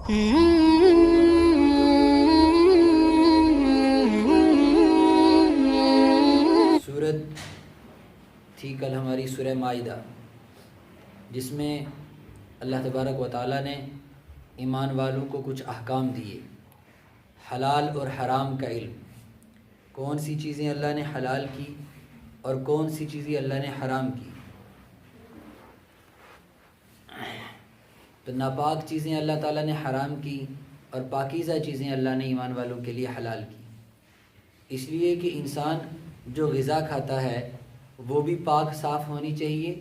سورت تھی کل ہماری سورہ مائدہ، جس میں اللہ تبارک و تعالیٰ نے ایمان والوں کو کچھ احکام دیے، حلال اور حرام کا علم، کون سی چیزیں اللہ نے حلال کی اور کون سی چیزیں اللہ نے حرام کی۔ تو ناپاک چیزیں اللہ تعالیٰ نے حرام کی اور پاکیزہ چیزیں اللہ نے ایمان والوں کے لیے حلال کی، اس لیے کہ انسان جو غذا کھاتا ہے وہ بھی پاک صاف ہونی چاہیے،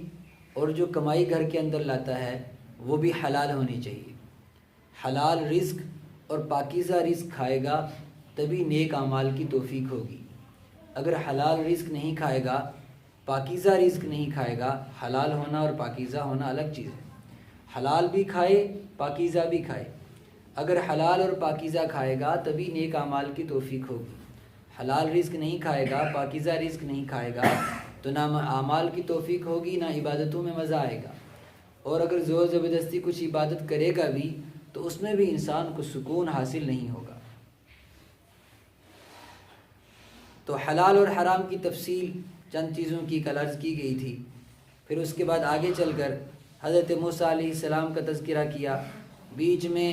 اور جو کمائی گھر کے اندر لاتا ہے وہ بھی حلال ہونی چاہیے۔ حلال رزق اور پاکیزہ رزق کھائے گا تبھی نیک اعمال کی توفیق ہوگی۔ اگر حلال رزق نہیں کھائے گا، پاکیزہ رزق نہیں کھائے گا، حلال ہونا اور پاکیزہ ہونا الگ چیز ہے۔ حلال بھی کھائے، پاکیزہ بھی کھائے، اگر حلال اور پاکیزہ کھائے گا تبھی نیک اعمال کی توفیق ہوگی۔ حلال رزق نہیں کھائے گا، پاکیزہ رزق نہیں کھائے گا تو نہ اعمال کی توفیق ہوگی، نہ عبادتوں میں مزہ آئے گا، اور اگر زور زبردستی کچھ عبادت کرے گا بھی تو اس میں بھی انسان کو سکون حاصل نہیں ہوگا۔ تو حلال اور حرام کی تفصیل چند چیزوں کی کل عرض کی گئی تھی۔ پھر اس کے بعد آگے چل کر حضرت موسیٰ علیہ السلام کا تذکرہ کیا، بیچ میں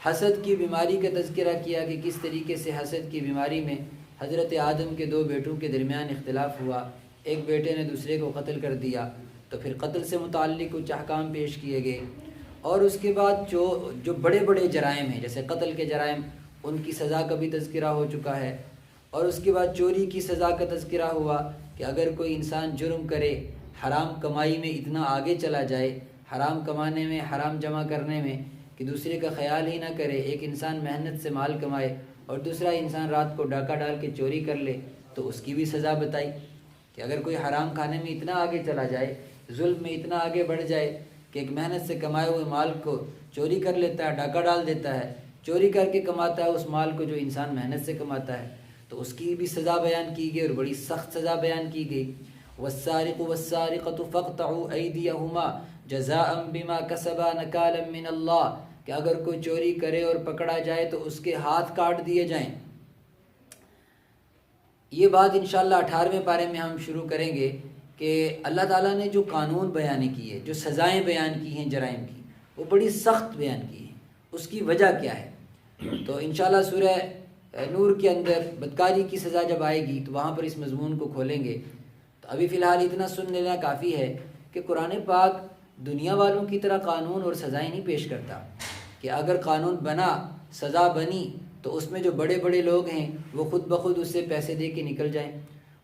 حسد کی بیماری کا تذکرہ کیا کہ کس طریقے سے حسد کی بیماری میں حضرت آدم کے دو بیٹوں کے درمیان اختلاف ہوا، ایک بیٹے نے دوسرے کو قتل کر دیا، تو پھر قتل سے متعلق کچھ احکام پیش کیے گئے، اور اس کے بعد جو بڑے بڑے جرائم ہیں جیسے قتل کے جرائم، ان کی سزا کا بھی تذکرہ ہو چکا ہے، اور اس کے بعد چوری کی سزا کا تذکرہ ہوا کہ اگر کوئی انسان جرم کرے، حرام کمائی میں اتنا آگے چلا جائے، حرام کمانے میں، حرام جمع کرنے میں کہ دوسرے کا خیال ہی نہ کرے، ایک انسان محنت سے مال کمائے اور دوسرا انسان رات کو ڈاکہ ڈال کے چوری کر لے، تو اس کی بھی سزا بتائی کہ اگر کوئی حرام کھانے میں اتنا آگے چلا جائے، ظلم میں اتنا آگے بڑھ جائے کہ ایک محنت سے کمائے ہوئے مال کو چوری کر لیتا ہے، ڈاکہ ڈال دیتا ہے، چوری کر کے کماتا ہے اس مال کو جو انسان محنت سے کماتا ہے، تو اس کی بھی سزا بیان کی گئی اور بڑی سخت سزا بیان کی گئی۔ والسارق والسارقۃ فاقطعوا ایدیہما جزاء بما کسبا نکالا من اللہ، کہ اگر کوئی چوری کرے اور پکڑا جائے تو اس کے ہاتھ کاٹ دیے جائیں۔ یہ بات انشاءاللہ 18ویں پارے میں ہم شروع کریں گے کہ اللہ تعالیٰ نے جو قانون بیان کیے، جو سزائیں بیان کی ہیں جرائم کی، وہ بڑی سخت بیان کی ہیں، اس کی وجہ کیا ہے؟ تو انشاءاللہ سورہ نور کے اندر بدکاری کی سزا جب آئے گی تو وہاں پر اس مضمون کو کھولیں گے۔ تو ابھی فی الحال اتنا سن لینا کافی ہے کہ قرآن پاک دنیا والوں کی طرح قانون اور سزائیں نہیں پیش کرتا کہ اگر قانون بنا، سزا بنی، تو اس میں جو بڑے بڑے لوگ ہیں وہ خود بخود اس سے پیسے دے کے نکل جائیں،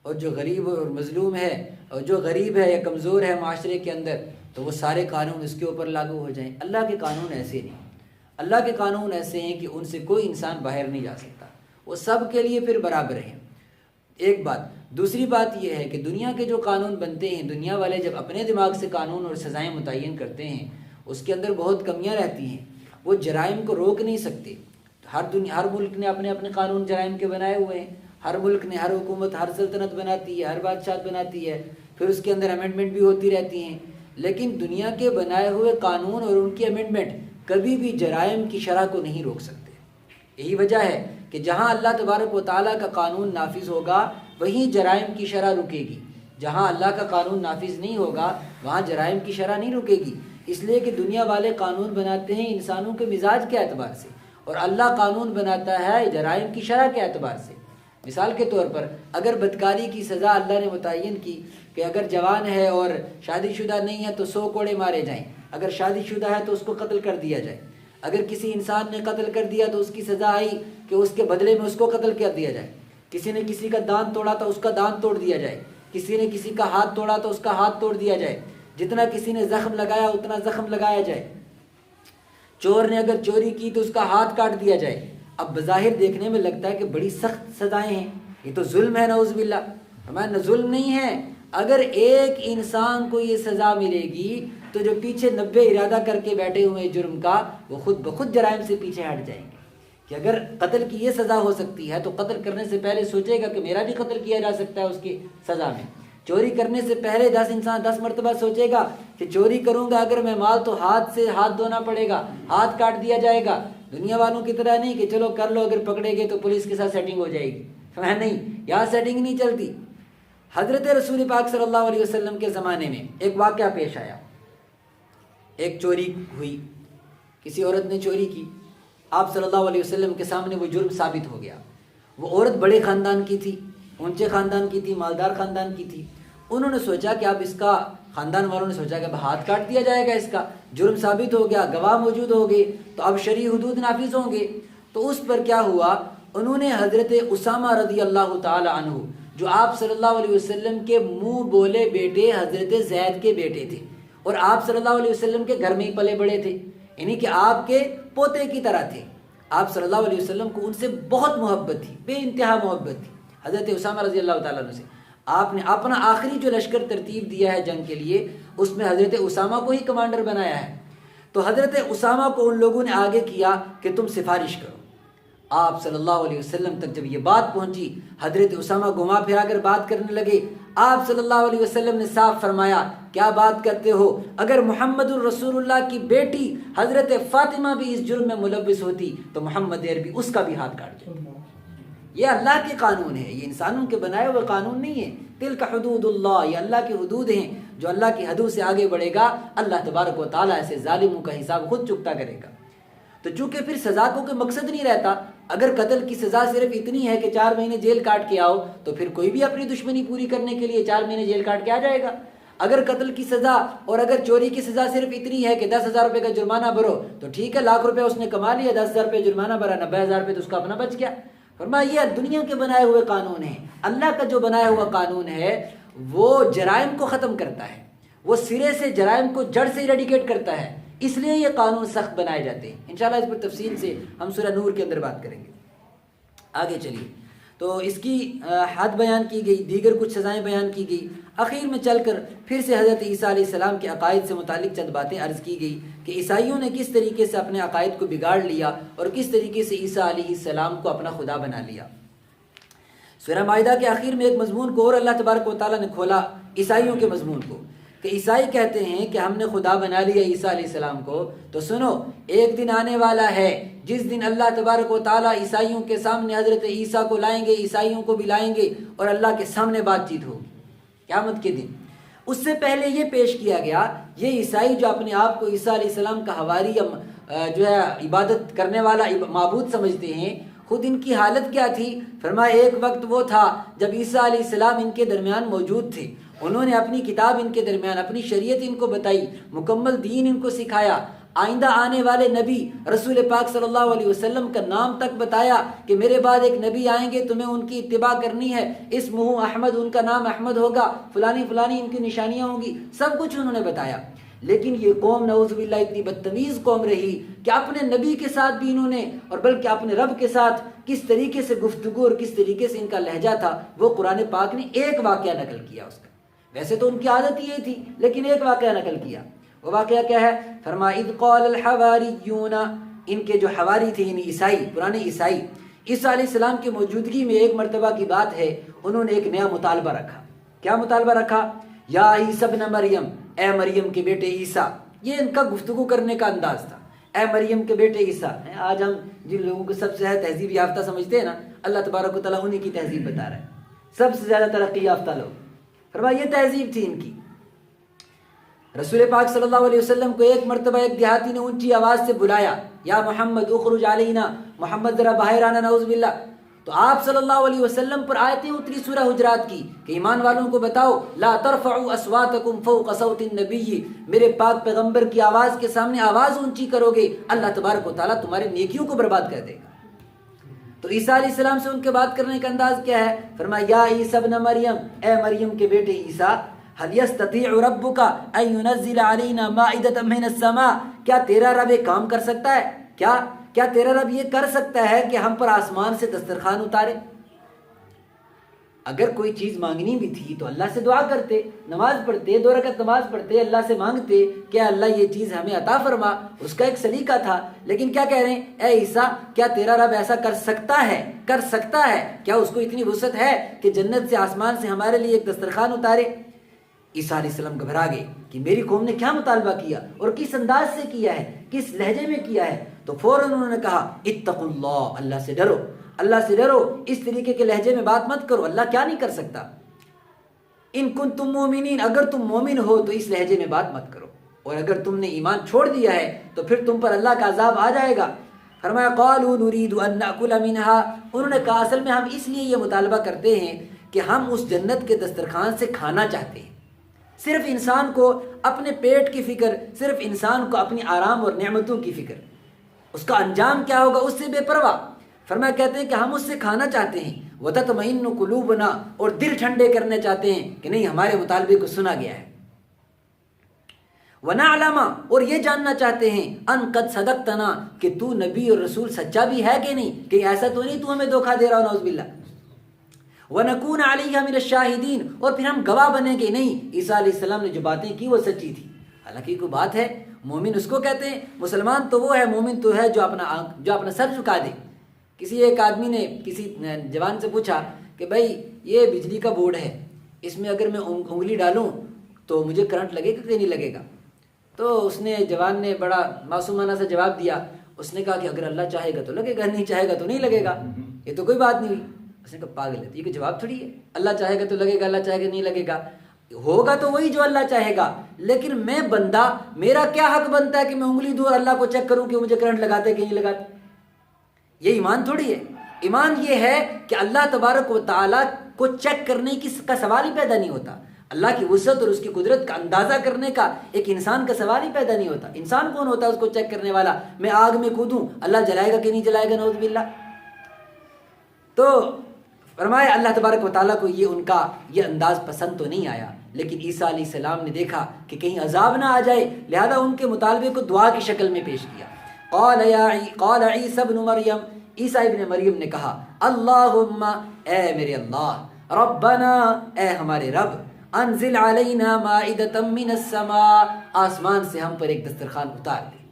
اور جو غریب اور مظلوم ہے اور جو غریب ہے یا کمزور ہے معاشرے کے اندر تو وہ سارے قانون اس کے اوپر لاگو ہو جائیں۔ اللہ کے قانون ایسے نہیں، اللہ کے قانون ایسے ہیں کہ ان سے کوئی انسان باہر نہیں جا سکتا، وہ سب کے لیے پھر برابر ہیں۔ ایک بات۔ دوسری بات یہ ہے کہ دنیا کے جو قانون بنتے ہیں، دنیا والے جب اپنے دماغ سے قانون اور سزائیں متعین کرتے ہیں، اس کے اندر بہت کمیاں رہتی ہیں، وہ جرائم کو روک نہیں سکتے۔ ہر ملک نے اپنے اپنے قانون جرائم کے بنائے ہوئے ہیں، ہر ملک نے، ہر حکومت، ہر سلطنت بناتی ہے، ہر بادشاہت بناتی ہے، پھر اس کے اندر امینڈمنٹ بھی ہوتی رہتی ہیں، لیکن دنیا کے بنائے ہوئے قانون اور ان کی امینڈمنٹ کبھی بھی جرائم کی شرح کو نہیں روک سکتے۔ یہی وجہ ہے کہ جہاں اللہ تبارک و تعالیٰ کا قانون نافذ ہوگا وہیں جرائم کی شرح رکے گی، جہاں اللہ کا قانون نافذ نہیں ہوگا وہاں جرائم کی شرح نہیں رکے گی، اس لیے کہ دنیا والے قانون بناتے ہیں انسانوں کے مزاج کے اعتبار سے، اور اللہ قانون بناتا ہے جرائم کی شرح کے اعتبار سے۔ مثال کے طور پر اگر بدکاری کی سزا اللہ نے متعین کی کہ اگر جوان ہے اور شادی شدہ نہیں ہے تو 100 کوڑے مارے جائیں، اگر شادی شدہ ہے تو اس کو قتل کر دیا جائے، اگر کسی انسان نے قتل کر دیا تو اس کی سزا آئی کہ اس کے بدلے میں اس کو قتل کر دیا جائے، کسی نے کسی کا دانت توڑا تو اس کا دانت توڑ دیا جائے، کسی نے کسی کا ہاتھ توڑا تو اس کا ہاتھ توڑ دیا جائے، جتنا کسی نے زخم لگایا اتنا زخم لگایا جائے، چور نے اگر چوری کی تو اس کا ہاتھ کاٹ دیا جائے۔ اب بظاہر دیکھنے میں لگتا ہے کہ بڑی سخت سزائیں ہیں، یہ تو ظلم ہے، نعوذ باللہ۔ ہمارا ظلم نہیں ہے، اگر ایک انسان کو یہ سزا ملے گی تو جو پیچھے 90 ارادہ کر کے بیٹھے ہوئے جرم کا وہ خود بخود جرائم سے پیچھے ہٹ جائیں گے، کہ اگر قتل کی یہ سزا ہو سکتی ہے تو قتل کرنے سے پہلے سوچے گا کہ میرا بھی قتل کیا جا سکتا ہے اس کی سزا میں۔ چوری کرنے سے پہلے 10 مرتبہ سوچے گا کہ چوری کروں گا اگر میں مال تو ہاتھ سے ہاتھ دھونا پڑے گا، ہاتھ کاٹ دیا جائے گا۔ دنیا والوں کی طرح نہیں کہ چلو کر لو، اگر پکڑے گے تو پولیس کے ساتھ سیٹنگ ہو جائے گی، نہیں، یہاں سیٹنگ نہیں چلتی۔ حضرت رسول پاک صلی اللہ علیہ وسلم کے زمانے میں ایک واقعہ پیش آیا، ایک چوری ہوئی، کسی عورت نے چوری کی، آپ صلی اللہ علیہ وسلم کے سامنے وہ جرم ثابت ہو گیا۔ وہ عورت بڑے خاندان کی تھی، اونچے خاندان کی تھی، مالدار خاندان کی تھی۔ انہوں نے سوچا کہ اب اس کا، خاندان والوں نے سوچا کہ اب ہاتھ کاٹ دیا جائے گا، اس کا جرم ثابت ہو گیا، گواہ موجود ہو گئے تو اب شرعی حدود نافذ ہوں گے۔ تو اس پر کیا ہوا، انہوں نے حضرت اسامہ رضی اللہ تعالی عنہ، جو آپ صلی اللہ علیہ وسلم کے منہ بولے بیٹے حضرت زید کے بیٹے تھے، اور آپ صلی اللہ علیہ وسلم کے گھر میں ہی پلے بڑے تھے، یعنی کہ آپ کے پوتے کی طرح تھے۔ آپ صلی اللہ علیہ وسلم کو ان سے بہت محبت تھی، بے انتہا محبت تھی حضرت اسامہ رضی اللہ تعالیٰ عنہ سے۔ آپ نے اپنا آخری جو لشکر ترتیب دیا ہے جنگ کے لیے، اس میں حضرت اسامہ کو ہی کمانڈر بنایا ہے۔ تو حضرت اسامہ کو ان لوگوں نے آگے کیا کہ تم سفارش کرو۔ آپ صلی اللہ علیہ وسلم تک جب یہ بات پہنچی، حضرت اسامہ گھما پھرا کر بات کرنے لگے۔ آپ صلی اللہ علیہ وسلم نے صاف فرمایا، کیا بات کرتے ہو، اگر محمد الرسول اللہ کی بیٹی حضرت فاطمہ بھی اس جرم میں ملوث ہوتی تو محمد عربی اس کا بھی ہاتھ کاٹ دیتے۔ یہ اللہ کے قانون ہے، یہ انسانوں کے بنائے ہوئے قانون نہیں ہے۔ تلک حدود اللہ، یہ اللہ کی حدود ہیں، جو اللہ کی حدود سے آگے بڑھے گا اللہ تبارک و تعالیٰ ایسے ظالموں کا حساب خود چکتا کرے گا۔ تو چونکہ پھر سزا کو کوئی مقصد نہیں رہتا، اگر قتل کی سزا صرف اتنی ہے کہ 4 مہینے جیل کاٹ کے آؤ، تو پھر کوئی بھی اپنی دشمنی پوری کرنے کے لیے 4 مہینے جیل کاٹ کے آ جائے گا۔ اگر قتل کی سزا اور اگر چوری کی سزا صرف اتنی ہے کہ 10,000 روپے کا جرمانہ بھرو، تو ٹھیک ہے، لاکھ روپے اس نے کما لیا، 10,000 روپے جرمانہ بھرا، 90,000 روپے تو اس کا اپنا بچ گیا۔ فرمایا یہ دنیا کے بنائے ہوئے قانون ہیں۔ اللہ کا جو بنایا ہوا قانون ہے وہ جرائم کو ختم کرتا ہے، وہ سرے سے جرائم کو جڑ سے ایریڈیکیٹ کرتا ہے، اس لیے یہ قانون سخت بنائے جاتے ہیں۔ انشاءاللہ اس پر تفصیل سے ہم سورہ نور کے اندر بات کریں گے۔ آگے چلیے، تو اس کی حد بیان کی گئی، دیگر کچھ سزائیں بیان کی گئی۔ اخیر میں چل کر پھر سے حضرت عیسیٰ علیہ السلام کے عقائد سے متعلق چند باتیں عرض کی گئی کہ عیسائیوں نے کس طریقے سے اپنے عقائد کو بگاڑ لیا اور کس طریقے سے عیسیٰ علیہ السلام کو اپنا خدا بنا لیا۔ سورہ مائدہ کے آخر میں ایک مضمون کو اور اللہ تبارک و تعالیٰ نے کھولا، عیسائیوں کے مضمون کو، کہ عیسائی کہتے ہیں کہ ہم نے خدا بنا لیا عیسیٰ علیہ السلام کو، تو سنو ایک دن آنے والا ہے جس دن اللہ تبارک و تعالیٰ عیسائیوں کے سامنے حضرت عیسیٰ کو لائیں گے، عیسائیوں کو بھی لائیں گے اور اللہ کے سامنے بات چیت ہوگی قیامت کے دن۔ اس سے پہلے یہ پیش کیا گیا، یہ عیسائی جو اپنے آپ کو عیسیٰ علیہ السلام کا حواری یا جو ہے عبادت کرنے والا معبود سمجھتے ہیں، خود ان کی حالت کیا تھی؟ فرمایا ایک وقت وہ تھا جب عیسیٰ علیہ السلام ان کے درمیان موجود تھے، انہوں نے اپنی کتاب ان کے درمیان، اپنی شریعت ان کو بتائی، مکمل دین ان کو سکھایا، آئندہ آنے والے نبی رسول پاک صلی اللہ علیہ وسلم کا نام تک بتایا کہ میرے بعد ایک نبی آئیں گے، تمہیں ان کی اتباع کرنی ہے، اسمہ احمد، ان کا نام احمد ہوگا، فلانی فلانی ان کی نشانیاں ہوں گی، سب کچھ انہوں نے بتایا۔ لیکن یہ قوم نعوذ باللہ اتنی بدتمیز قوم رہی کہ اپنے نبی کے ساتھ بھی انہوں نے، اور بلکہ اپنے رب کے ساتھ کس طریقے سے گفتگو اور کس طریقے سے ان کا لہجہ تھا، وہ قرآن پاک نے ایک واقعہ نقل کیا اس کا۔ ویسے تو ان کی عادت یہ تھی، لیکن ایک واقعہ نقل کیا۔ وہ واقعہ کیا ہے؟ فرمایا اذ قال الحواریون، ان کے جو حواری تھے یعنی عیسائی، پرانے عیسائی، عیسیٰ علیہ السلام کی موجودگی میں ایک مرتبہ کی بات ہے، انہوں نے ایک نیا مطالبہ رکھا۔ کیا مطالبہ رکھا؟ یا عیسی ابن مریم، اے مریم کے بیٹے عیسیٰ۔ یہ ان کا گفتگو کرنے کا انداز تھا، اے مریم کے بیٹے عیسیٰ۔ آج ہم جن لوگوں کو سب سے تہذیب یافتہ سمجھتے ہیں نا، اللہ تبارک و تعالیٰ انہی کی تہذیب بتا رہا ہے، سب سے زیادہ ترقی یافتہ لوگ۔ فرمایا یہ تہذیب تھی ان کی۔ رسول پاک صلی اللہ علیہ وسلم کو ایک مرتبہ ایک دیہاتی نے اونچی آواز سے بلایا، یا محمد اخرج علینا، محمد ذرا باہر آنا، نعوذ باللہ۔ تو آپ صلی اللہ علیہ وسلم پر آیتیں اتری سورہ حجرات کی کہ ایمان والوں کو بتاؤ، لا ترفعوا اصواتکم فوق صوت النبی، میرے پاک پیغمبر کی آواز کے سامنے آواز اونچی کرو گے، اللہ تبارک و تعالیٰ تمہاری نیکیوں کو برباد کر دے گا۔ تو عیسیٰ علیہ السلام سے ان کے بات کرنے کا انداز کیا ہے؟ فرمایا یا عیسی ابن مریم، اے مریم کے بیٹے عیسیٰ، هل يستطيع ربك ان ينزل علينا مائدة من السماء، کیا تیرا رب یہ کام کر سکتا ہے؟ کیا تیرا رب یہ کر سکتا ہے کہ ہم پر آسمان سے دسترخوان اتارے؟ اگر کوئی چیز مانگنی بھی تھی تو اللہ سے دعا کرتے، نماز پڑھتے، 2 رکعت نماز پڑھتے، اللہ سے مانگتے کہ اللہ یہ چیز ہمیں عطا فرما، اس کا ایک سلیقہ تھا۔ لیکن کیا کہہ رہے ہیں، اے عیسیٰ کیا تیرا رب ایسا کر سکتا ہے؟ کیا اس کو اتنی وسعت ہے کہ جنت سے، آسمان سے ہمارے لیے ایک دسترخوان اتارے؟ عیسیٰ علیہ السلام گھبرا گئے کہ میری قوم نے کیا مطالبہ کیا اور کس انداز سے کیا ہے، کس لہجے میں کیا ہے۔ تو فوراً انہوں نے کہا اتقوا اللہ، اللہ سے ڈرو، اللہ سے ڈرو، اس طریقے کے لہجے میں بات مت کرو، اللہ کیا نہیں کر سکتا۔ ان کنتم مومنین، اگر تم مومن ہو تو اس لہجے میں بات مت کرو، اور اگر تم نے ایمان چھوڑ دیا ہے تو پھر تم پر اللہ کا عذاب آ جائے گا۔ فرمایا قالوا نريد ان ناكل منها، انہوں نے کہا اصل میں ہم اس لیے یہ مطالبہ کرتے ہیں کہ ہم اس جنت کے دسترخوان سے کھانا چاہتے ہیں۔ صرف انسان کو اپنے پیٹ کی فکر، صرف انسان کو اپنی آرام اور نعمتوں کی فکر، اس کا انجام کیا ہوگا اس سے بے پرواہ۔ فرمایا کہتے ہیں کہ ہم اس سے کھانا چاہتے ہیں، وَتَطْمَئِنُّ قُلُوبُنَا، اور دل ٹھنڈے کرنے چاہتے ہیں کہ نہیں ہمارے مطالبے کو سنا گیا ہے، وَنَعْلَمَ، اور یہ جاننا چاہتے ہیں أَن قَدْ صَدَقْتَنَا، کہ تو نبی اور رسول سچا بھی ہے کہ نہیں، کہ ایسا تو نہیں تو ہمیں دھوکہ دے رہا ہو، نعوذ باللہ۔ وَنَكُونَ عَلَيْهَا مِنَ الشَّاهِدِينَ، اور پھر ہم گواہ بنیں گے نہیں عیسیٰ علیہ السلام نے جو باتیں کی وہ سچی تھی۔ حالانکہ کوئی بات ہے، مومن اس کو کہتے ہیں، مسلمان تو وہ ہے، مومن تو ہے جو اپنا سر جھکا دے۔ کسی ایک آدمی نے کسی جوان سے پوچھا کہ بھائی یہ بجلی کا بورڈ ہے، اس میں اگر میں انگلی ڈالوں تو مجھے کرنٹ لگے گا کہ نہیں لگے گا؟ تو اس نے جوان نے بڑا معصومانہ سے جواب دیا، اس نے کہا کہ اگر اللہ چاہے گا تو لگے گا، نہیں چاہے گا تو نہیں لگے گا، یہ تو کوئی بات نہیں ہوئی۔ اس نے کہا پاگل ہے، یہ کوئی جواب تھوڑی ہے، اللہ چاہے گا تو لگے گا، اللہ چاہے گا نہیں لگے گا، ہوگا تو وہی جو اللہ چاہے گا، لیکن میں بندہ، میرا کیا حق بنتا ہے کہ میں انگلی دوں اور اللہ کو چیک کروں کہ مجھے کرنٹ لگاتے کہ نہیں لگاتے؟ یہ ایمان تھوڑی ہے۔ ایمان یہ ہے کہ اللہ تبارک و تعالیٰ کو چیک کرنے کا سوال ہی پیدا نہیں ہوتا، اللہ کی وسعت اور اس کی قدرت کا اندازہ کرنے کا ایک انسان کا سوال ہی پیدا نہیں ہوتا۔ انسان کون ہوتا ہے اس کو چیک کرنے والا؟ میں آگ میں کودوں، اللہ جلائے گا کہ نہیں جلائے گا، نعوذ باللہ۔ تو فرمایا اللہ تبارک و تعالیٰ کو یہ ان کا یہ انداز پسند تو نہیں آیا، لیکن عیسیٰ علیہ السلام نے دیکھا کہ کہیں عذاب نہ آ جائے، لہذا ان کے مطالبے کو دعا کی شکل میں پیش کیا۔ قال عیسی ابن مریم، عیسیٰ ابن مریم نے کہا اللہم، اے میرے اللہ، ربنا، اے ہمارے رب، انزل علینا مائدۃ من السماء، آسمان سے ہم پر ایک دسترخوان اتار دے۔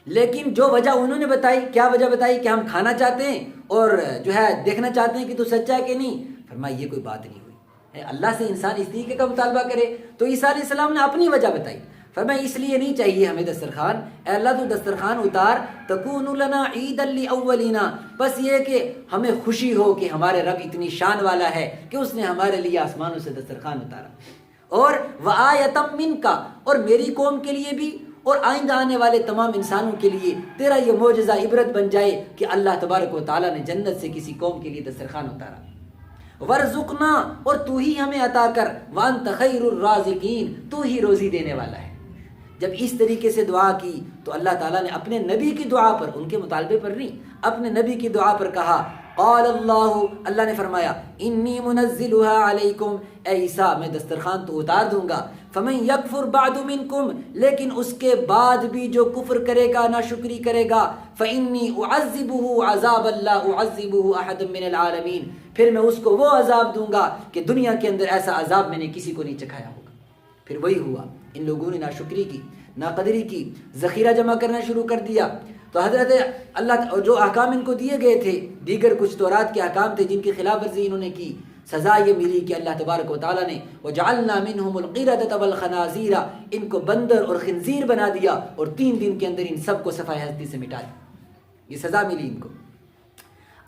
لیکن جو وجہ انہوں نے بتائی، کیا وجہ بتائی؟ کہ ہم کھانا چاہتے ہیں اور جو ہے دیکھنا چاہتے ہیں کہ تو سچا ہے کہ نہیں۔ فرمایا یہ کوئی بات نہیں ہوئی، اللہ سے انسان اس طریقے کا مطالبہ کرے۔ تو عیسیٰ علیہ السلام نے اپنی وجہ بتائی، فرمایا اس لیے نہیں چاہیے ہمیں دسترخوان، اے اللہ تو دسترخوان اتار، تکون لنا عیدا لاولینا، بس یہ کہ ہمیں خوشی ہو کہ ہمارے رب اتنی شان والا ہے کہ اس نے ہمارے لیے آسمانوں سے دسترخوان اتارا، اور وآیۃ منک، اور میری قوم کے لیے بھی اور آئندہ آنے والے تمام انسانوں کے لیے تیرا یہ معجزہ عبرت بن جائے کہ اللہ تبارک و تعالیٰ نے جنت سے کسی قوم کے لیے دسترخوان اتارا۔ ورزقنا، اور تو ہی ہمیں عطا کر، وانت خیر الرازقین، تو ہی روزی دینے والا ہے۔ جب اس طریقے سے دعا کی تو اللہ تعالیٰ نے اپنے نبی کی دعا پر، ان کے مطالبے پر نہیں، اپنے نبی کی دعا پر کہا قال اللہ نے فرمایا انی منزلها علیکم، اے عیسیٰ میں دسترخوان تو اتار دوں گا، فمن یکفر بعد منکم، لیکن اس کے بعد بھی جو کفر کرے گا، ناشکری کرے گا، فانی اعذبه عذابا لا اعذبه احدا من العالمین، پھر میں اس کو وہ عذاب دوں گا کہ دنیا کے اندر ایسا عذاب میں نے کسی کو نہیں چکھایا ہوگا۔ پھر وہی ہوا، ان لوگوں نے ناشکری کی، ناقدری کی، ذخیرہ جمع کرنا شروع کر دیا۔ تو حضرت اللہ جو احکام ان کو دیے گئے تھے، دیگر کچھ تورات کے احکام تھے جن کی خلاف ورزی انہوں نے کی، سزا یہ ملی کہ اللہ تبارک و تعالیٰ نے وجعلنا منہم القردۃ والخنازیر، ان کو بندر اور خنزیر بنا دیا اور 3 دن کے اندر ان سب کو صفحہ ہستی سے مٹا دیا، یہ سزا ملی ان کو۔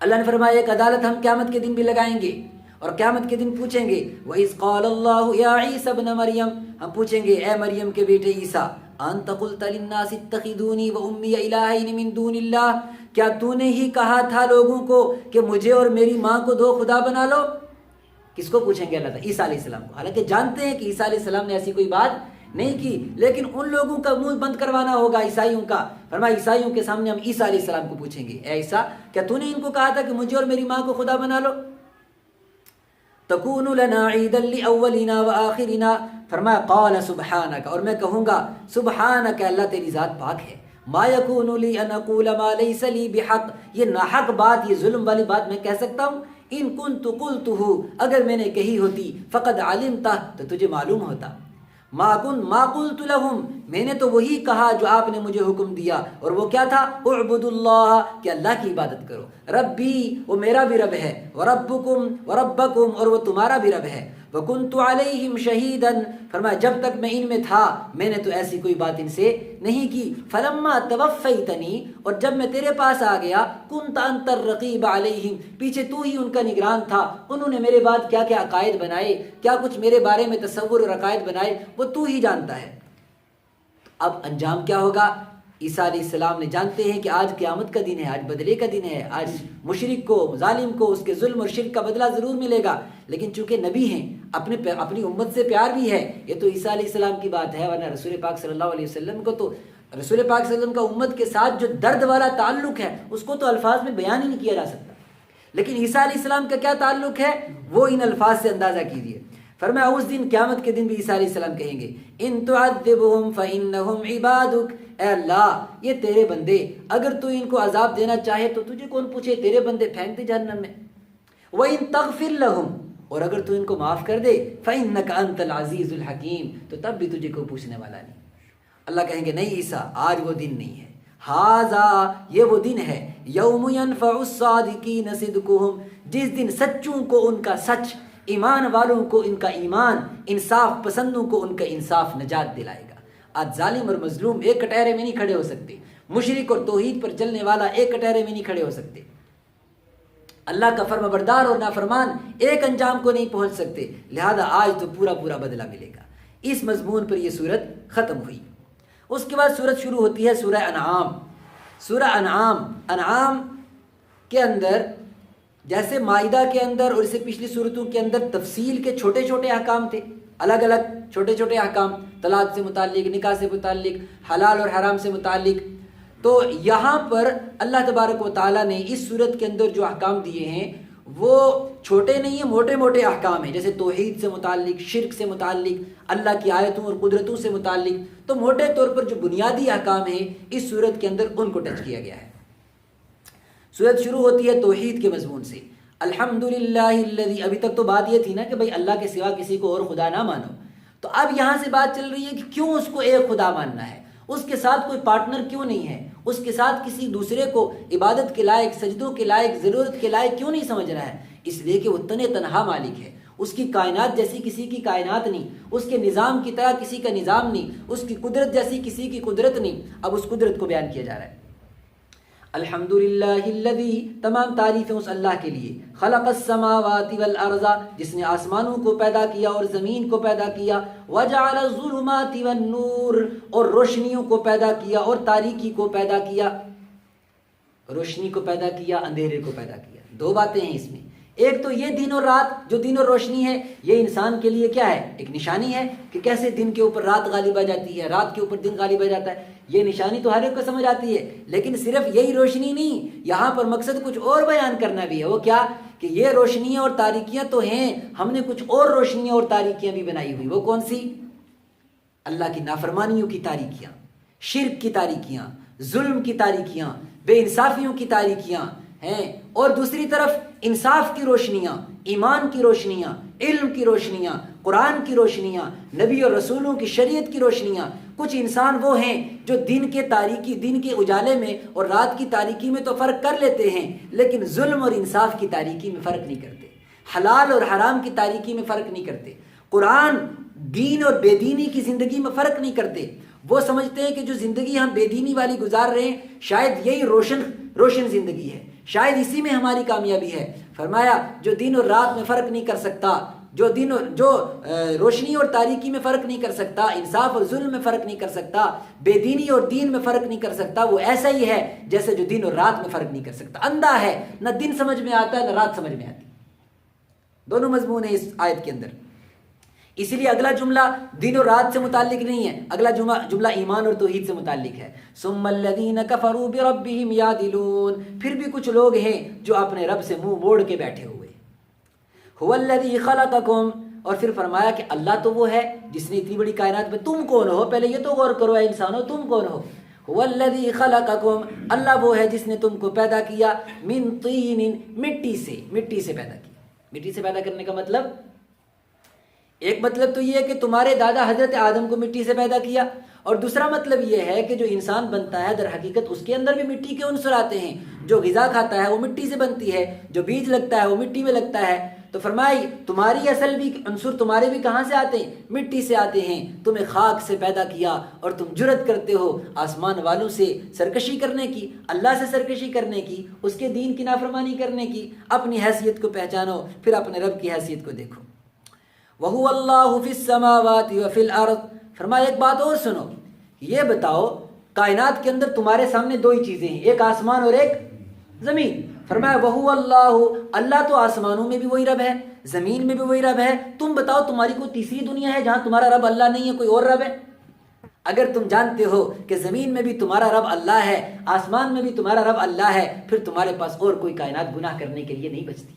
اللہ نے فرمایا ایک عدالت ہم قیامت کے دن بھی لگائیں گے، اور قیامت کے دن پوچھیں گے وَإِذْ قَالَ اللَّهُ يَا عِيسَى ابْنَ مَرْيَمَ، ہم پوچھیں گے اے مریم کے بیٹے عیسیٰ، أَنْتَ قُلْتَ لِلنَّاسِ اتَّخِذُونِي وَأُمِّيَ إِلَٰهَيْنِ مِن دُونِ اللَّهِ، کیا تو نے ہی کہا تھا لوگوں کو کہ مجھے اور میری ماں کو 2 خدا بنا لو؟ کس کو پوچھیں گے؟ اللہ تعالیٰ عیسیٰ علیہ السلام کو، حالانکہ جانتے ہیں کہ عیسیٰ علیہ السلام نے ایسی کوئی بات نہیں کی، لیکن ان لوگوں کا منہ بند کروانا ہوگا عیسائیوں کا۔ فرمایا عیسائیوں کے سامنے ہم عیسیٰ علیہ السلام کو پوچھیں گے اے عیسیٰ کیا تو نے ان کو کہا تھا کہ مجھے اور میری ماں کو خدا بنا لو؟ تکون لنا عیدا لاولینا وآخرنا، فرمایا قال سبحانک، اور میں کہوں گا سبحانک، اللہ تیری ذات پاک ہے، ما یکون لی ان اقول ما لیس لی بحق، یہ ناحق بات، یہ ظلم والی بات میں کہہ سکتا ہوں؟ ان کنت قلتہ، اگر میں نے کہی ہوتی، فقد علمتہ، تو تجھے معلوم ہوتا، ما قلت لہم، میں نے تو وہی کہا جو آپ نے مجھے حکم دیا، اور وہ کیا تھا؟ اعبدوا اللہ، کہ اللہ کی عبادت کرو، ربی، وہ میرا بھی رب ہے، وربکم، وربکم، اور وہ تمہارا بھی رب ہے، وکنت علیہم شہیدا، فرمایا جب تک میں ان میں تھا میں نے تو ایسی کوئی بات ان سے نہیں کی، فلما توفیتنی، اور جب میں تیرے پاس آ گیا، کنت انت الرقیب علیہم، پیچھے تو ہی ان کا نگران تھا، انہوں نے میرے بعد کیا کیا عقائد بنائے، کیا کچھ میرے بارے میں تصور اور عقائد بنائے، وہ تو ہی جانتا ہے۔ اب انجام کیا ہوگا؟ عیسیٰ علیہ السلام نے جانتے ہیں کہ آج قیامت کا دن ہے، آج بدلے کا دن ہے، آج مشرک کو، ظالم کو اس کے ظلم اور شرک کا بدلہ ضرور ملے گا، لیکن چونکہ نبی ہیں، اپنی امت سے پیار بھی ہے، یہ تو عیسیٰ علیہ السلام کی بات ہے، ورنہ رسول پاک صلی اللہ علیہ وسلم کو تو، رسول پاک صلی اللہ علیہ وسلم کا امت کے ساتھ جو درد والا تعلق ہے اس کو تو الفاظ میں بیان ہی نہیں کیا جا سکتا، لیکن عیسیٰ علیہ السلام کا کیا تعلق ہے وہ ان الفاظ سے اندازہ کیجیے۔ فرمایا اس دن، قیامت کے دن بھی عیسیٰ علیہ السلام کہیں گے، ان تعذبهم فانهم عبادک، اے اللہ یہ تیرے بندے، اگر تو ان کو عذاب دینا چاہے تو تجھے کون پوچھے، تیرے بندے پھینک دے جہنم میں، وان تغفر لهم، اور اگر تو ان کو معاف کر دے، فانک انت العزیز الحکیم، تو تب بھی تجھے کوئی پوچھنے والا نہیں۔ اللہ کہیں گے نہیں عیسیٰ، آج وہ دن نہیں ہے، ھذا، یہ وہ دن ہے، یوم ینفع الصادقین صدقهم، جس دن سچوں کو ان کا سچ، ایمان والوں کو ان کا ایمان، انصاف پسندوں کو ان کا انصاف نجات دلائے گا۔ آج ظالم اور مظلوم ایک کٹہرے میں نہیں کھڑے ہو سکتے، مشرک اور توحید پر چلنے والا ایک کٹہرے میں نہیں کھڑے ہو سکتے، اللہ کا فرمانبردار اور نافرمان ایک انجام کو نہیں پہنچ سکتے، لہذا آج تو پورا پورا بدلہ ملے گا۔ اس مضمون پر یہ سورت ختم ہوئی۔ اس کے بعد سورت شروع ہوتی ہے سورہ انعام۔ سورہ انعام کے اندر، جیسے مائدہ کے اندر اور اسے پچھلی صورتوں کے اندر تفصیل کے چھوٹے چھوٹے احکام تھے، الگ الگ چھوٹے چھوٹے احکام، طلاق سے متعلق، نکاح سے متعلق، حلال اور حرام سے متعلق، تو یہاں پر اللہ تبارک و تعالیٰ نے اس صورت کے اندر جو احکام دیے ہیں وہ چھوٹے نہیں ہیں، موٹے موٹے احکام ہیں، جیسے توحید سے متعلق، شرک سے متعلق، اللہ کی آیتوں اور قدرتوں سے متعلق، تو موٹے طور پر جو بنیادی احکام ہیں اس صورت کے اندر ان کو ٹچ کیا گیا ہے۔ سورت شروع ہوتی ہے توحید کے مضمون سے، الحمدللہ الذی، ابھی تک تو بات یہ تھی نا کہ بھائی اللہ کے سوا کسی کو اور خدا نہ مانو، تو اب یہاں سے بات چل رہی ہے کہ کیوں اس کو ایک خدا ماننا ہے، اس کے ساتھ کوئی پارٹنر کیوں نہیں ہے، اس کے ساتھ کسی دوسرے کو عبادت کے لائق، سجدوں کے لائق، ضرورت کے لائق کیوں نہیں سمجھ رہا ہے؟ اس لیے کہ وہ تنہا مالک ہے، اس کی کائنات جیسی کسی کی کائنات نہیں، اس کے نظام کی طرح کسی کا نظام نہیں، اس کی قدرت جیسی کسی کی قدرت نہیں۔ اب اس قدرت کو بیان کیا جا رہا ہے، الحمدللہ الذی، تمام تعریفیں اس اللہ کے لیے، خلق السماوات والارض، جس نے آسمانوں کو پیدا کیا اور زمین کو پیدا کیا، وجعل الظلمات والنور، اور روشنیوں کو پیدا کیا اور تاریکی کو پیدا کیا، روشنی کو پیدا کیا، اندھیرے کو پیدا کیا۔ دو باتیں ہیں اس میں، ایک تو یہ دن اور رات، جو دن اور روشنی ہے یہ انسان کے لیے کیا ہے؟ ایک نشانی ہے کہ کیسے دن کے اوپر رات غالب آ جاتی ہے، رات کے اوپر دن غالب آ جاتا ہے، یہ نشانی تو ہر ایک کو سمجھ آتی ہے، لیکن صرف یہی روشنی نہیں، یہاں پر مقصد کچھ اور بیان کرنا بھی ہے۔ وہ کیا؟ کہ یہ روشنیاں اور تاریکیاں تو ہیں، ہم نے کچھ اور روشنیاں اور تاریکیاں بھی بنائی ہوئی۔ وہ کون سی؟ اللہ کی نافرمانیوں کی تاریکیاں، شرک کی تاریکیاں، ظلم کی تاریکیاں، بے انصافیوں کی تاریکیاں ہیں، اور دوسری طرف انصاف کی روشنیاں، ایمان کی روشنیاں، علم کی روشنیاں، قرآن کی روشنیاں، نبی اور رسولوں کی شریعت کی روشنیاں۔ کچھ انسان وہ ہیں جو دن کے تاریکی، دن کے اجالے میں اور رات کی تاریکی میں تو فرق کر لیتے ہیں، لیکن ظلم اور انصاف کی تاریکی میں فرق نہیں کرتے، حلال اور حرام کی تاریکی میں فرق نہیں کرتے، قرآن دین اور بے دینی کی زندگی میں فرق نہیں کرتے۔ وہ سمجھتے ہیں کہ جو زندگی ہم بے دینی والی گزار رہے ہیں شاید یہی روشن زندگی ہے، شاید اسی میں ہماری کامیابی ہے۔ فرمایا جو دن اور رات میں فرق نہیں کر سکتا، جو روشنی اور تاریکی میں فرق نہیں کر سکتا، انصاف اور ظلم میں فرق نہیں کر سکتا، بے دینی اور دین میں فرق نہیں کر سکتا، وہ ایسا ہی ہے جیسے جو دن اور رات میں فرق نہیں کر سکتا، اندھا ہے، نہ دن سمجھ میں آتا ہے نہ رات سمجھ میں آتی۔ دونوں مضمون ہیں اس آیت کے اندر، اسی لیے اگلا جملہ دن اور رات سے متعلق نہیں ہے، اگلا جملہ ایمان اور توحید سے متعلق ہے۔ ثم الذین کفروا بربہم یعدلون، پھر بھی کچھ لوگ ہیں جو اپنے رب سے منہ موڑ کے بیٹھے ہوئے۔ هو الذی خلقکم، اور پھر فرمایا کہ اللہ تو وہ ہے جس نے اتنی بڑی کائنات میں، تم کون ہو؟ پہلے یہ تو غور کرو اے انسانو، تم کون ہو؟ هو الذی خلقکم، اللہ وہ ہے جس نے تم کو پیدا کیا، من طین، مٹی سے پیدا کیا۔ مٹی سے پیدا کرنے کا مطلب، ایک مطلب تو یہ ہے کہ تمہارے دادا حضرت آدم کو مٹی سے پیدا کیا، اور دوسرا مطلب یہ ہے کہ جو انسان بنتا ہے در حقیقت اس کے اندر بھی مٹی کے عنصر آتے ہیں، جو غذا کھاتا ہے وہ مٹی سے بنتی ہے، جو بیج لگتا ہے وہ مٹی میں لگتا ہے۔ تو فرمائی تمہاری اصل بھی عنصر تمہارے بھی کہاں سے آتے ہیں؟ مٹی سے آتے ہیں، تمہیں خاک سے پیدا کیا، اور تم جرت کرتے ہو آسمان والوں سے سرکشی کرنے کی، اللہ سے سرکشی کرنے کی، اس کے دین کی نافرمانی کرنے کی۔ اپنی حیثیت کو پہچانو، پھر اپنے رب کی حیثیت کو دیکھو۔ وَهُوَ اللَّهُ فِي السَّمَاوَاتِ وَفِي الْأَرْضِ، فرمایا ایک بات اور سنو، یہ بتاؤ کائنات کے اندر تمہارے سامنے دو ہی چیزیں ہیں، ایک آسمان اور ایک زمین۔ فرمایا وَهُوَ اللَّهُ، اللہ تو آسمانوں میں بھی وہی رب ہے، زمین میں بھی وہی رب ہے۔ تم بتاؤ تمہاری کوئی تیسری دنیا ہے جہاں تمہارا رب اللہ نہیں ہے، کوئی اور رب ہے؟ اگر تم جانتے ہو کہ زمین میں بھی تمہارا رب اللہ ہے، آسمان میں بھی تمہارا رب اللہ ہے، پھر تمہارے پاس اور کوئی کائنات گناہ کرنے کے لیے نہیں بچتی،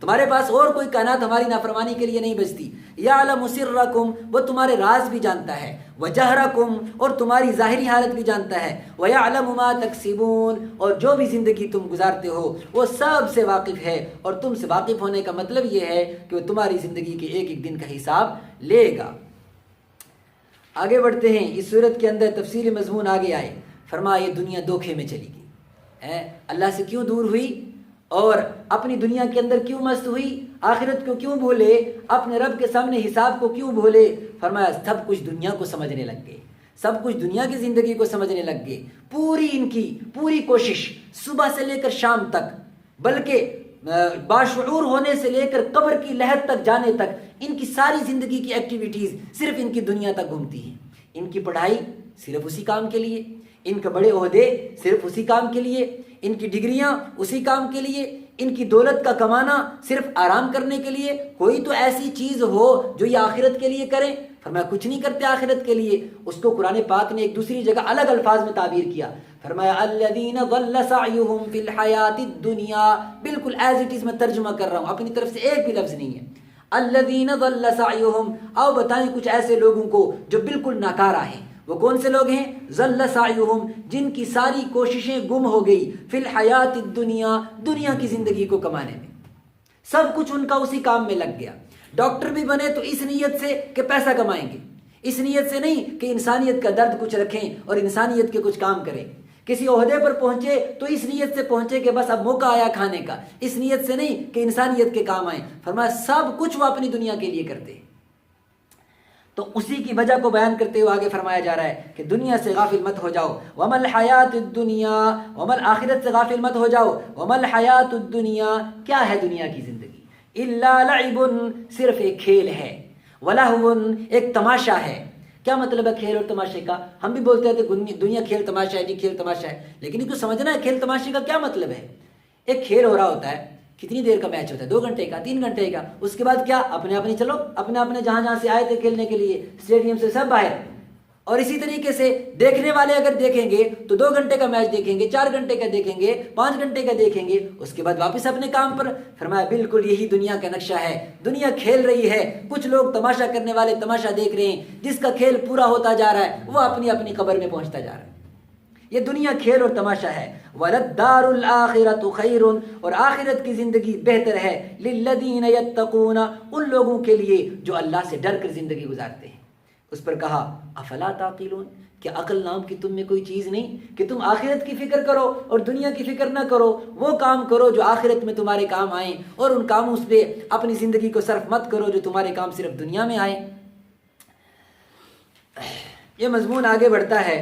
تمہارے پاس اور کوئی کائنات ہماری نافرمانی کے لیے نہیں بچتی۔ یعلم سرکم، وہ تمہارے راز بھی جانتا ہے، وجہرکم، اور تمہاری ظاہری حالت بھی جانتا ہے، ویعلم ما تکسبون، اور جو بھی زندگی تم گزارتے ہو وہ سب سے واقف ہے، اور تم سے واقف ہونے کا مطلب یہ ہے کہ وہ تمہاری زندگی کے ایک ایک دن کا حساب لے گا۔ آگے بڑھتے ہیں، اس صورت کے اندر تفصیلی مضمون آگے آئے۔ فرمایا یہ دنیا دھوکے میں چلی گئی، اللہ سے کیوں دور ہوئی، اور اپنی دنیا کے اندر کیوں مست ہوئی، آخرت کو کیوں بھولے، اپنے رب کے سامنے حساب کو کیوں بھولے۔ فرمایا سب کچھ دنیا کو سمجھنے لگ گئے، سب کچھ دنیا کی زندگی کو سمجھنے لگ گئے۔ ان کی پوری کوشش صبح سے لے کر شام تک، بلکہ باشعور ہونے سے لے کر قبر کی لحد تک جانے تک، ان کی ساری زندگی کی ایکٹیویٹیز صرف ان کی دنیا تک گھومتی ہیں۔ ان کی پڑھائی صرف اسی کام کے لیے، ان کے بڑے عہدے صرف اسی کام کے لیے، ان کی ڈگریاں اسی کام کے لیے، ان کی دولت کا کمانا صرف آرام کرنے کے لیے۔ کوئی تو ایسی چیز ہو جو یہ آخرت کے لیے کریں؟ فرمایا کچھ نہیں کرتے آخرت کے لیے۔ اس کو قرآن پاک نے ایک دوسری جگہ الگ الفاظ میں تعبیر کیا، فرمایا الذین ضل سعیہم فی الحیات الدنیا، بالکل ایز اٹ از میں ترجمہ کر رہا ہوں، اپنی طرف سے ایک بھی لفظ نہیں ہے۔ الذین ضل سعیہم، آؤ بتائیں کچھ ایسے لوگوں کو جو بالکل ناکارہ ہیں۔ وہ کون سے لوگ ہیں؟ ضل سعیہم، جن کی ساری کوششیں گم ہو گئی، فی الحیات الدنیا، دنیا کی زندگی کو کمانے میں، سب کچھ ان کا اسی کام میں لگ گیا۔ ڈاکٹر بھی بنے تو اس نیت سے کہ پیسہ کمائیں گے، اس نیت سے نہیں کہ انسانیت کا درد کچھ رکھیں اور انسانیت کے کچھ کام کریں۔ کسی عہدے پر پہنچے تو اس نیت سے پہنچے کہ بس اب موقع آیا کھانے کا، اس نیت سے نہیں کہ انسانیت کے کام آئیں۔ فرمایا سب کچھ وہ اپنی دنیا کے لیے کرتے ہیں۔ تو اسی کی وجہ کو بیان کرتے ہوئے آگے فرمایا جا رہا ہے کہ دنیا سے غافل مت ہو جاؤ، وَمَا الْحَيَاةُ الدُّنْيَا، وَمَا آخرت سے غافل مت ہو جاؤ، وَمَا الْحَيَاةُ الدُّنْيَا، کیا ہے دنیا کی زندگی؟ إِلَّا لَعِبٌ، صرف ایک کھیل ہے، وَلَهْوٌ، ایک تماشا ہے۔ کیا مطلب ہے کھیل اور تماشے کا؟ ہم بھی بولتے ہیں کہ دنیا کھیل تماشا ہے، جی کھیل تماشا ہے، لیکن اس کو سمجھنا ہے کھیل تماشے کا کیا مطلب ہے۔ ایک کھیل ہو رہا ہوتا ہے، کتنی دیر کا میچ ہوتا ہے؟ 2 گھنٹے کا، 3 گھنٹے کا، اس کے بعد کیا اپنے اپنے چلو، اپنے اپنے جہاں سے آئے تھے کھیلنے کے لیے اسٹیڈیم سے سب باہر۔ اور اسی طریقے سے دیکھنے والے اگر دیکھیں گے تو 2 گھنٹے کا میچ دیکھیں گے، 4 گھنٹے کا دیکھیں گے، 5 گھنٹے کا دیکھیں گے، اس کے بعد واپس اپنے کام پر۔ فرمایا بالکل یہی دنیا کا نقشہ ہے، دنیا کھیل رہی ہے، کچھ لوگ تماشا کرنے والے تماشا دیکھ رہے ہیں، جس کا کھیل پورا ہوتا جا رہا ہے وہ اپنی اپنی قبر میں پہنچتا جا رہا ہے۔ یہ دنیا کھیل اور تماشا ہے۔ وَلَلدَّارُ الْآخِرَةُ خَيْرٌ، اور آخرت کی زندگی بہتر ہے، لِلَّذِينَ يَتَّقُونَ، ان لوگوں کے لیے جو اللہ سے ڈر کر زندگی گزارتے ہیں۔ اس پر کہا افلا تعقلون، کیا عقل نام کی تم میں کوئی چیز نہیں کہ تم آخرت کی فکر کرو اور دنیا کی فکر نہ کرو؟ وہ کام کرو جو آخرت میں تمہارے کام آئیں، اور ان کاموں پہ اپنی زندگی کو صرف مت کرو جو تمہارے کام صرف دنیا میں آئیں۔ یہ مضمون آگے بڑھتا ہے۔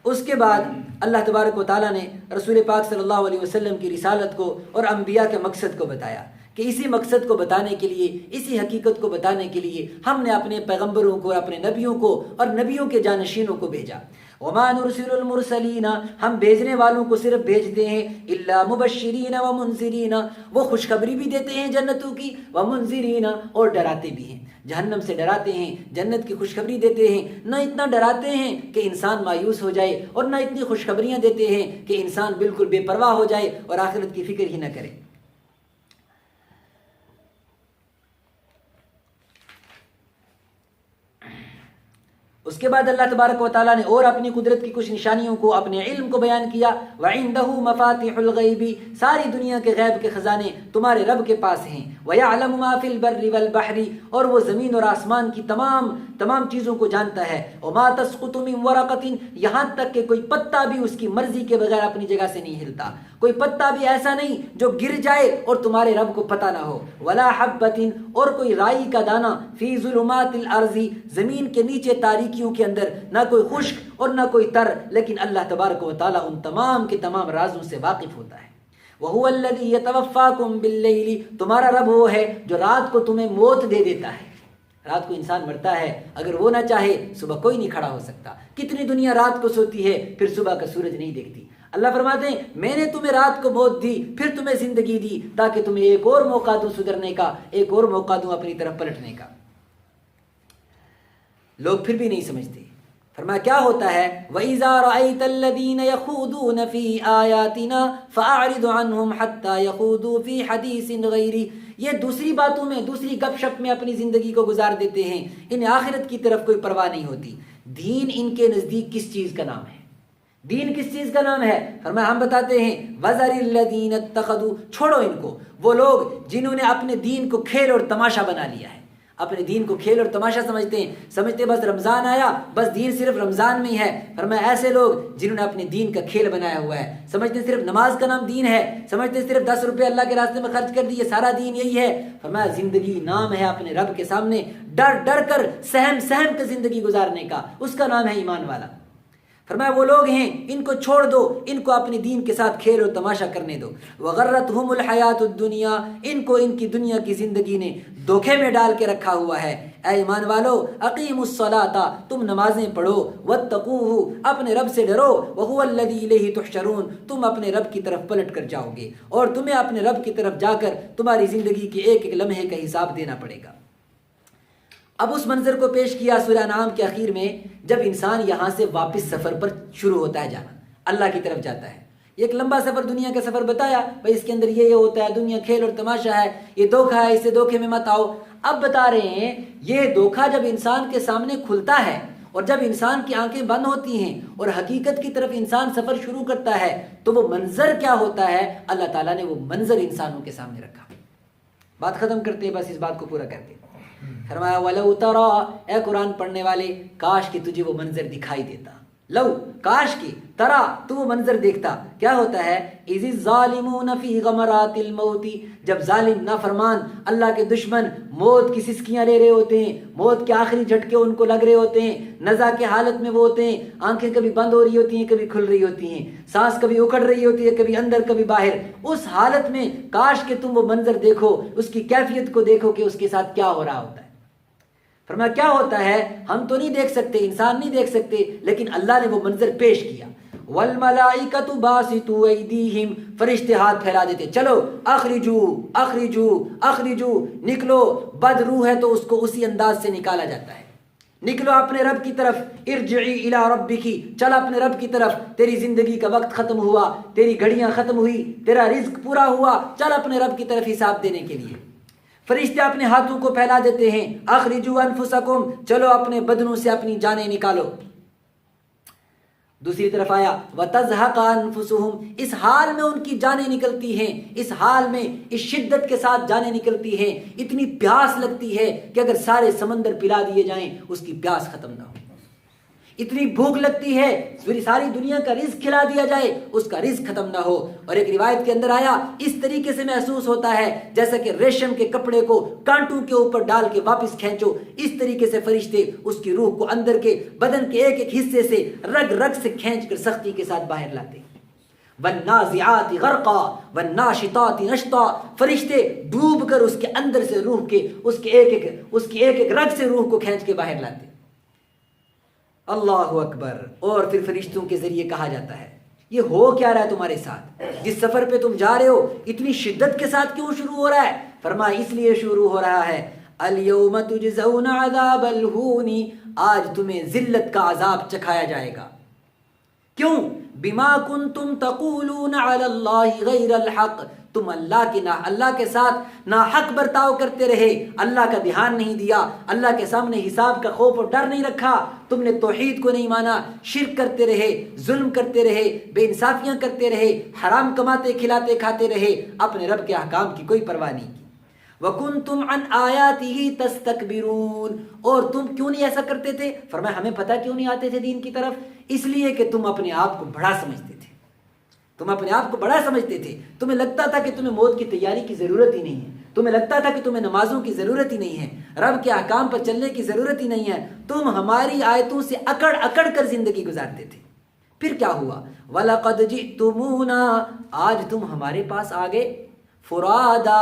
اس کے بعد اللہ تبارک و تعالیٰ نے رسول پاک صلی اللہ علیہ وسلم کی رسالت کو اور انبیاء کے مقصد کو بتایا کہ اسی مقصد کو بتانے کے لیے، اسی حقیقت کو بتانے کے لیے ہم نے اپنے پیغمبروں کو، اپنے نبیوں کو اور نبیوں کے جانشینوں کو بھیجا۔ وَمَا نُرْسِلُ الْمُرْسَلِينَ، ہم بھیجنے والوں کو صرف بھیجتے ہیں إِلَّا مُبَشِّرِينَ وَمُنذِرِينَ، وہ خوشخبری بھی دیتے ہیں جنتوں کی، وَمُنذِرِينَ، اور ڈراتے بھی ہیں، جہنم سے ڈراتے ہیں، جنت کی خوشخبری دیتے ہیں۔ نہ اتنا ڈراتے ہیں کہ انسان مایوس ہو جائے، اور نہ اتنی خوشخبریاں دیتے ہیں کہ انسان بالکل بے پرواہ ہو جائے اور آخرت کی فکر ہی نہ کرے۔ اس کے بعد اللہ تبارک و تعالیٰ نے اور اپنی قدرت کی کچھ نشانیوں کو، اپنے علم کو بیان کیا. وَعِندَهُ مَفَاتِحُ الْغَيْبِ، ساری دنیا کے غیب کے خزانے تمہارے رب کے پاس ہیں. وَيَعْلَمُ مَا فِي الْبَرِّ وَالْبَحْرِ، اور وہ زمین اور آسمان کی تمام چیزوں کو جانتا ہے. وَمَا تَسْقُطُ مِنْ وَرَقَةٍ، یہاں تک کہ کوئی پتا بھی اس کی مرضی کے بغیر اپنی جگہ سے نہیں ہلتا. کوئی پتا بھی ایسا نہیں جو گر جائے اور تمہارے رب کو پتہ نہ ہو. وَلَا حَبَّةٍ، اور کوئی رائی کا دانہ، فِي ظُلُمَاتِ الْأَرْضِ، زمین کے نیچے تاریکیوں کے اندر، نہ کوئی خشک اور نہ کوئی تر، لیکن اللہ تبارک و تعالیٰ ان تمام کے تمام رازوں سے واقف ہوتا ہے. وَهُوَ الَّذِي يَتَوَفَّاكُمْ بِاللَّيْلِ، تمہارا رب وہ ہے جو رات کو تمہیں موت دے دیتا ہے. رات کو انسان مرتا ہے، اگر وہ نہ چاہے صبح کوئی نہیں کھڑا ہو سکتا. کتنی دنیا رات کو سوتی ہے پھر صبح کا سورج نہیں دیکھتی. اللہ فرماتے ہیں میں نے تمہیں رات کو موت دی، پھر تمہیں زندگی دی تاکہ تمہیں ایک اور موقع دوں سدھرنے کا، ایک اور موقع دوں اپنی طرف پلٹنے کا. لوگ پھر بھی نہیں سمجھتے. فرمایا کیا ہوتا ہے؟ وَإِذَا رَأَيْتَ الَّذِينَ يَخُوضُونَ فِي آيَاتِنَا فَأَعْرِضْ عَنْهُمْ حَتَّى يَخُوضُوا فِي حَدِيثٍ غَيْرِهِ. یہ دوسری باتوں میں، دوسری گپ شپ میں اپنی زندگی کو گزار دیتے ہیں، انہیں آخرت کی طرف کوئی پرواہ نہیں ہوتی. دین ان کے نزدیک کس چیز کا نام ہے؟ دین کس چیز کا نام ہے؟ فرمایا ہم بتاتے ہیں وَذَرِ الَّذِينَ اتَّخَذُوا، چھوڑو ان کو، وہ لوگ جنہوں نے اپنے دین کو کھیل اور تماشا بنا لیا ہے. اپنے دین کو کھیل اور تماشا سمجھتے بس رمضان آیا بس دین صرف رمضان میں ہی ہے. فرمایا ایسے لوگ جنہوں نے اپنے دین کا کھیل بنایا ہوا ہے، سمجھتے صرف نماز کا نام دین ہے، سمجھتے صرف 10 روپے اللہ کے راستے میں خرچ کر دیے سارا دین یہی ہے. فرمایا زندگی نام ہے اپنے رب کے سامنے ڈر ڈر کر سہم کر زندگی گزارنے کا، اس کا نام ہے ایمان والا. فرمایا وہ لوگ ہیں ان کو چھوڑ دو، ان کو اپنے دین کے ساتھ کھیل و تماشا کرنے دو. وغرتہم الحیات الدنیا، ان کو ان کی دنیا کی زندگی نے دھوکے میں ڈال کے رکھا ہوا ہے. اے ایمان والو اقیموا الصلاۃ، تم نمازیں پڑھو، واتقوہ، اپنے رب سے ڈرو، وہو الذی الیہ تحشرون، تم اپنے رب کی طرف پلٹ کر جاؤ گے اور تمہیں اپنے رب کی طرف جا کر تمہاری زندگی کے ایک ایک لمحے کا حساب دینا پڑے گا. اب اس منظر کو پیش کیا سورہ انعام کے اخیر میں، جب انسان یہاں سے واپس سفر پر شروع ہوتا ہے جانا، اللہ کی طرف جاتا ہے. ایک لمبا سفر دنیا کا سفر بتایا، بھائی اس کے اندر یہ ہوتا ہے، دنیا کھیل اور تماشا ہے، یہ دھوکہ ہے، اس سے دھوکے میں مت آؤ. اب بتا رہے ہیں یہ دھوکہ جب انسان کے سامنے کھلتا ہے اور جب انسان کی آنکھیں بند ہوتی ہیں اور حقیقت کی طرف انسان سفر شروع کرتا ہے تو وہ منظر کیا ہوتا ہے؟ اللہ تعالیٰ نے وہ منظر انسانوں کے سامنے رکھا. بات ختم کرتے ہیں، بس اس بات کو پورا کرتے ہیں. فرمایا وَلَوْ تَرَى، اے قرآن پڑھنے والے کاش کہ تجھے وہ منظر دکھائی دیتا. لو، کاش کی، ترا، تو وہ منظر دیکھتا. کیا ہوتا ہے؟ اِذِ الظَّالِمُونَ فِي غَمَرَاتِ الْمَوْتِ، جب ظالم نافرمان اللہ کے دشمن موت کی سسکیاں لے رہے ہوتے ہیں، موت کے آخری جھٹکے ان کو لگ رہے ہوتے ہیں، نزا کے حالت میں وہ ہوتے ہیں، آنکھیں کبھی بند ہو رہی ہوتی ہیں کبھی کھل رہی ہوتی ہیں، سانس کبھی اکھڑ رہی ہوتی ہے کبھی اندر کبھی باہر. اس حالت میں کاش کہ تم وہ منظر دیکھو، اس کی کیفیت کو دیکھو کہ اس کے ساتھ کیا ہو رہا ہوتا ہے. فرمایا کیا ہوتا ہے؟ ہم تو نہیں دیکھ سکتے، انسان نہیں دیکھ سکتے، لیکن اللہ نے وہ منظر پیش کیا. والملائکۃ باسطوا ایدیہم، فرشتے ہاتھ پھیلا دیتے، چلو اخرجو اخرجو اخرجو، نکلو. بد روح ہے تو اس کو اسی انداز سے نکالا جاتا ہے، نکلو اپنے رب کی طرف. ارجعی الی ربک، چل اپنے رب کی طرف، تیری زندگی کا وقت ختم ہوا، تیری گھڑیاں ختم ہوئی، تیرا رزق پورا ہوا، چل اپنے رب کی طرف حساب دینے کے لیے. فرشتے اپنے ہاتھوں کو پھیلا دیتے ہیں، اخرجوا انفسکم، چلو اپنے بدنوں سے اپنی جانیں نکالو. دوسری طرف آیا وتزهق انفسهم، اس حال میں ان کی جانیں نکلتی ہیں، اس حال میں اس شدت کے ساتھ جانیں نکلتی ہیں، اتنی پیاس لگتی ہے کہ اگر سارے سمندر پلا دیے جائیں اس کی پیاس ختم نہ ہو. اتنی بھوک لگتی ہے ساری دنیا کا رزق کھلا دیا جائے اس کا رزق ختم نہ ہو. اور ایک روایت کے اندر آیا اس طریقے سے محسوس ہوتا ہے جیسا کہ ریشم کے کپڑے کو کانٹوں کے اوپر ڈال کے واپس کھینچو، اس طریقے سے فرشتے اس کی روح کو اندر کے بدن کے ایک ایک حصے سے رگ رگ سے کھینچ کر سختی کے ساتھ باہر لاتے. والنازعات غرقا والناشطات نشطا، فرشتے ڈوب کر اس کے اندر سے روح کے اس کی ایک ایک رگ سے روح کو کھینچ کے باہر لاتے. اللہ اکبر. اور پھر فرشتوں کے ذریعے کہا جاتا ہے یہ ہو کیا رہا ہے تمہارے ساتھ؟ جس سفر پہ تم جا رہے ہو اتنی شدت کے ساتھ کیوں شروع ہو رہا ہے؟ فرمایا اس لیے شروع ہو رہا ہے الیوم تجزون عذاب الہون، آج تمہیں ذلت کا عذاب چکھایا جائے گا. کیوں؟ بما کنتم تقولون علی اللہ غیر الحق، تم اللہ کے ساتھ ناحق برتاؤ کرتے رہے، اللہ کا دھیان نہیں دیا، اللہ کے سامنے حساب کا خوف اور ڈر نہیں رکھا، تم نے توحید کو نہیں مانا، شرک کرتے رہے، ظلم کرتے رہے، بے انصافیاں کرتے رہے، حرام کماتے کھلاتے کھاتے رہے، اپنے رب کے احکام کی کوئی پرواہ نہیں کی۔ وَكُنْتُمْ عَنْ آيَاتِهِ تَسْتَكْبِرُونَ، اور تم کیوں نہیں ایسا کرتے تھے؟ فرمایا ہمیں پتہ کیوں نہیں آتے تھے دین کی طرف؟ اس لیے کہ تم اپنے آپ کو بڑا سمجھتے تھے، تم اپنے آپ کو بڑا سمجھتے تھے، تمہیں لگتا تھا کہ تمہیں موت کی تیاری کی ضرورت ہی نہیں ہے، تمہیں لگتا تھا کہ تمہیں نمازوں کی ضرورت ہی نہیں ہے، رب کے احکام پر چلنے کی ضرورت ہی نہیں ہے، تم ہماری آیتوں سے اکڑ اکڑ کر زندگی گزارتے تھے۔ پھر کیا ہوا؟ وَلَقَدْ جِئْتُمُونَا، آج تم ہمارے پاس آ گئے، فرادا،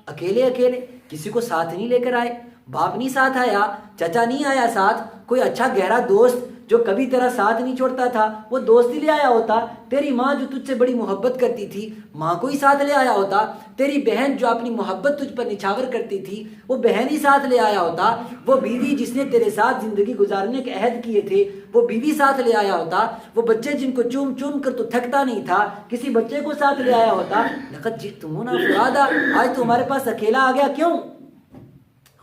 اکیلے اکیلے، کسی کو ساتھ نہیں لے کر آئے، باپ نہیں ساتھ آیا، چچا نہیں آیا ساتھ، کوئی اچھا گہرا دوست جو کبھی تیرا ساتھ نہیں چھوڑتا تھا وہ دوست ہی لے آیا ہوتا، تیری ماں جو تجھ سے بڑی محبت کرتی تھی ماں کو ہی ساتھ لے آیا ہوتا، تیری بہن جو اپنی محبت تجھ پر نچھاور کرتی تھی وہ بہن ہی ساتھ لے آیا ہوتا، وہ بیوی جس نے تیرے ساتھ زندگی گزارنے کے عہد کیے تھے وہ بیوی ساتھ لے آیا ہوتا، وہ بچے جن کو چوم چوم کر تو تھکتا نہیں تھا کسی بچے کو ساتھ لے آیا ہوتا۔ لقد جئتمونا فرادا، آج تو ہمارے پاس اکیلا آ گیا، کیوں؟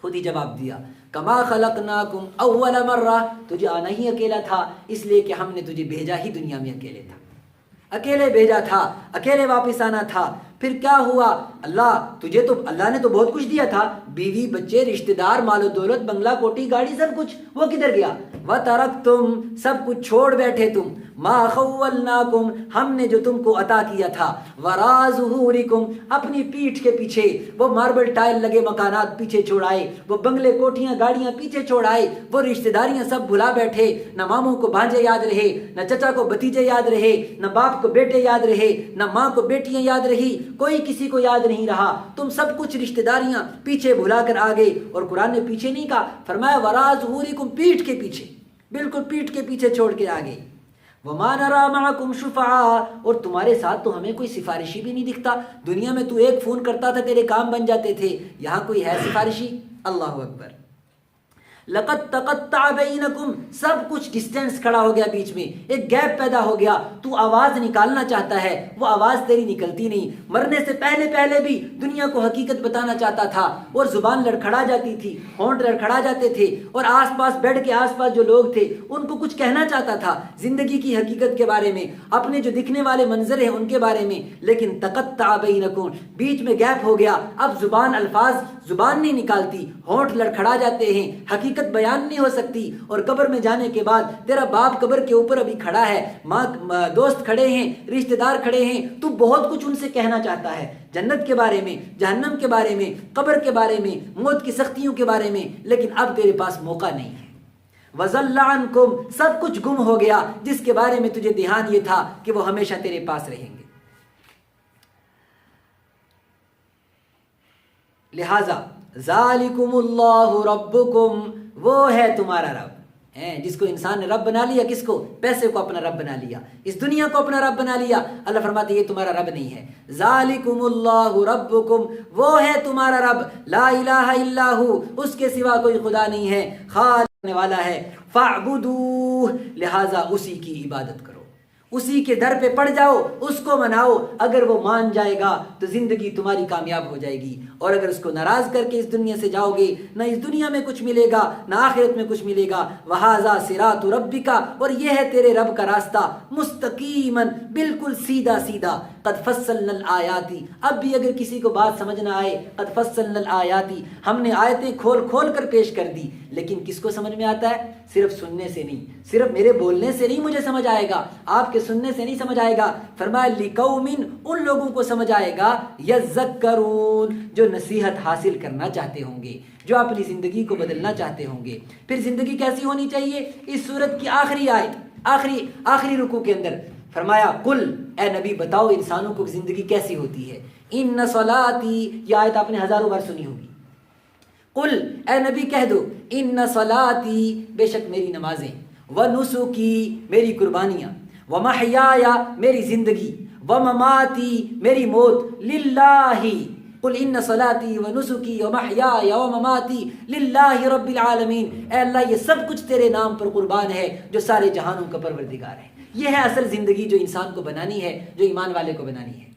خود ہی جواب دیا، کما خلقناکم اول مرہ، تجھے آنا ہی اکیلا تھا، اس لیے کہ ہم نے تجھے بھیجا ہی دنیا میں اکیلے تھا، اکیلے بھیجا تھا، اکیلے واپس آنا تھا۔ پھر کیا ہوا؟ اللہ نے تو بہت کچھ دیا تھا، بیوی بچے رشتہ دار مال و دولت بنگلہ کوٹھی گاڑی سب کچھ، وہ کدھر گیا؟ وَتَرَكْتُمْ، سب کچھ چھوڑ بیٹھے تم، مَا خَوَّلْنَاكُمْ، ہم نے جو تم کو عطا کیا تھا، وَرَا ظُهُورِكُمْ، اپنی پیٹھ کے پیچھے، وہ ماربل ٹائل لگے مکانات پیچھے چھوڑائے، وہ بنگلے کوٹھیاں گاڑیاں پیچھے چھوڑائے، وہ رشتہ داریاں سب بھلا بیٹھے، نہ ماموں کو بھانجے یاد رہے، نہ چچا کو بھتیجے یاد رہے، نہ باپ کو بیٹے یاد رہے، نہ ماں کو بیٹیاں یاد رہی، کوئی کسی کو یاد نہیں رہا، تم سب کچھ رشتہ داریاں پیچھے بھلا کر آ گئے۔ اور قرآن نے پیچھے نہیں کہا، فرمایا وَرَا ظُهُورِكُمْ، پیٹھ کے پیچھے، بالکل پیٹھ کے پیچھے چھوڑ کے آ گئی۔ وَمَا نَرَا مَعَكُمْ شُفَعَاءَ، اور تمہارے ساتھ تو ہمیں کوئی سفارشی بھی نہیں دکھتا، دنیا میں تو ایک فون کرتا تھا تیرے کام بن جاتے تھے، یہاں کوئی ہے سفارشی؟ اللہ اکبر۔ لقد تقطع بینکم، سب کچھ ڈسٹینس کھڑا ہو گیا بیچ میں، ایک گیپ پیدا ہو گیا، تو آواز نکالنا چاہتا ہے وہ آواز تیری نکلتی نہیں، مرنے سے پہلے بھی دنیا کو حقیقت بتانا چاہتا تھا اور زبان لڑکھڑا جاتی تھی، ہونٹ لڑکھڑا جاتے تھے، اور آس پاس بیڈ کے آس پاس جو لوگ تھے ان کو کچھ کہنا چاہتا تھا زندگی کی حقیقت کے بارے میں، اپنے جو دکھنے والے منظر ہیں ان کے بارے میں، لیکن تقطع بینکم، بیچ میں گیپ ہو گیا، اب الفاظ زبان نہیں نکالتی، ہونٹ لڑکھڑا جاتے ہیں، حقیقت بیان نہیں ہو سکتی، اور قبر میں جانے کے بعد تیرا باپ قبر کے اوپر ابھی کھڑا ہے، ماں دوست کھڑے ہیں، رشتہ دار کھڑے ہیں، تو بہت کچھ ان سے کہنا چاہتا ہے، جنت کے بارے میں، جہنم کے بارے میں، قبر کے بارے میں، موت کی سختیوں کے بارے میں، لیکن اب تیرے پاس موقع نہیں ہے۔ وَضَلَّ عَنْكُمْ، سب کچھ گم ہو گیا جس کے بارے میں تجھے دھیان یہ تھا کہ وہ ہمیشہ تیرے پاس رہیں گے۔ لہذا ذالکم اللہ ربکم، وہ ہے تمہارا رب، جس کو انسان نے رب بنا لیا، کس کو؟ پیسے کو اپنا رب بنا لیا، اس دنیا کو اپنا رب بنا لیا، اللہ فرماتے یہ تمہارا رب نہیں ہے۔ ذالکم اللہ ربکم، وہ ہے تمہارا رب، لا الہ الا ہو، اس کے سوا کوئی خدا نہیں ہے، خالق کرنے والا ہے، فاعبدوہ، لہذا اسی کی عبادت کرو، اسی کے در پہ پڑ جاؤ، اس کو مناؤ، اگر وہ مان جائے گا تو زندگی تمہاری کامیاب ہو جائے گی، اور اگر اس کو ناراض کر کے اس دنیا سے جاؤ گے، نہ اس دنیا میں کچھ ملے گا نہ آخرت میں کچھ ملے گا۔ وَهَذَا صِرَاطُ رَبِّكَ، اور یہ ہے تیرے رب کا راستہ، مستقیما، بالکل سیدھا سیدھا۔ قد فصلنا الآیات، اب بھی اگر کسی کو بات سمجھ نہ آئے، قد فصلنا الآیات، ہم نے آیتیں کھول کھول کر پیش کر دی، لیکن کس کو سمجھ میں آتا ہے؟ صرف سننے سے نہیں، صرف میرے بولنے سے نہیں مجھے سمجھ آئے گا، آپ کے سننے سے نہیں سمجھ آئے گا، فرمایا لِقَوْمٍ، ان لوگوں کو سمجھ آئے گا، یذکرون، جو نصیحت حاصل کرنا چاہتے ہوں گے، جو اپنی زندگی کو بدلنا چاہتے ہوں گے۔ پھر زندگی کیسی ہونی چاہیے؟ اس سورت کی آخری آیت، آخری رکوع کے اندر فرمایا قل، اے نبی بتاؤ انسانوں کو زندگی کیسی ہوتی ہے۔ ان صلاتی، یہ آیت آپ نے ہزاروں بار سنی ہوگی۔ قل، اے نبی کہہ دو، ان صلاتی، بے شک میری نمازیں، ونسکی، میری قربانیاں، ومحیایا، میری زندگی، ومماتی، میری موت، للہ، قل ان صلاتی ونسکی ومحیایا ومماتی للہ رب العالمین، اے اللہ یہ سب کچھ تیرے نام پر قربان ہے جو سارے جہانوں کا پروردگار ہے۔ یہ ہے اصل زندگی جو انسان کو بنانی ہے، جو ایمان والے کو بنانی ہے۔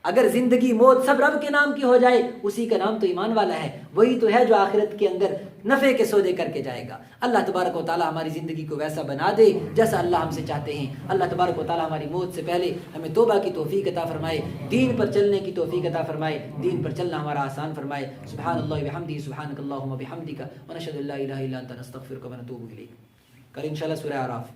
اگر زندگی موت سب رب کے نام کی ہو جائے اسی کا نام تو ایمان والا ہے، وہی تو ہے جو آخرت کے اندر نفع کے سودے کر کے جائے گا۔ اللہ تبارک و تعالیٰ ہماری زندگی کو ویسا بنا دے جیسا اللہ ہم سے چاہتے ہیں۔ اللہ تبارک و تعالیٰ ہماری موت سے پہلے ہمیں توبہ کی توفیق عطا فرمائے، دین پر چلنے کی توفیق عطا فرمائے، دین پر چلنا ہمارا آسان فرمائے۔ سبحان اللہ بحمدہ، سبحانک اللہم بحمدک، ونشہد ان لا الہ الا انت، نستغفرک ونتوب الیک۔ کل انشاءاللہ سورہ اعراف۔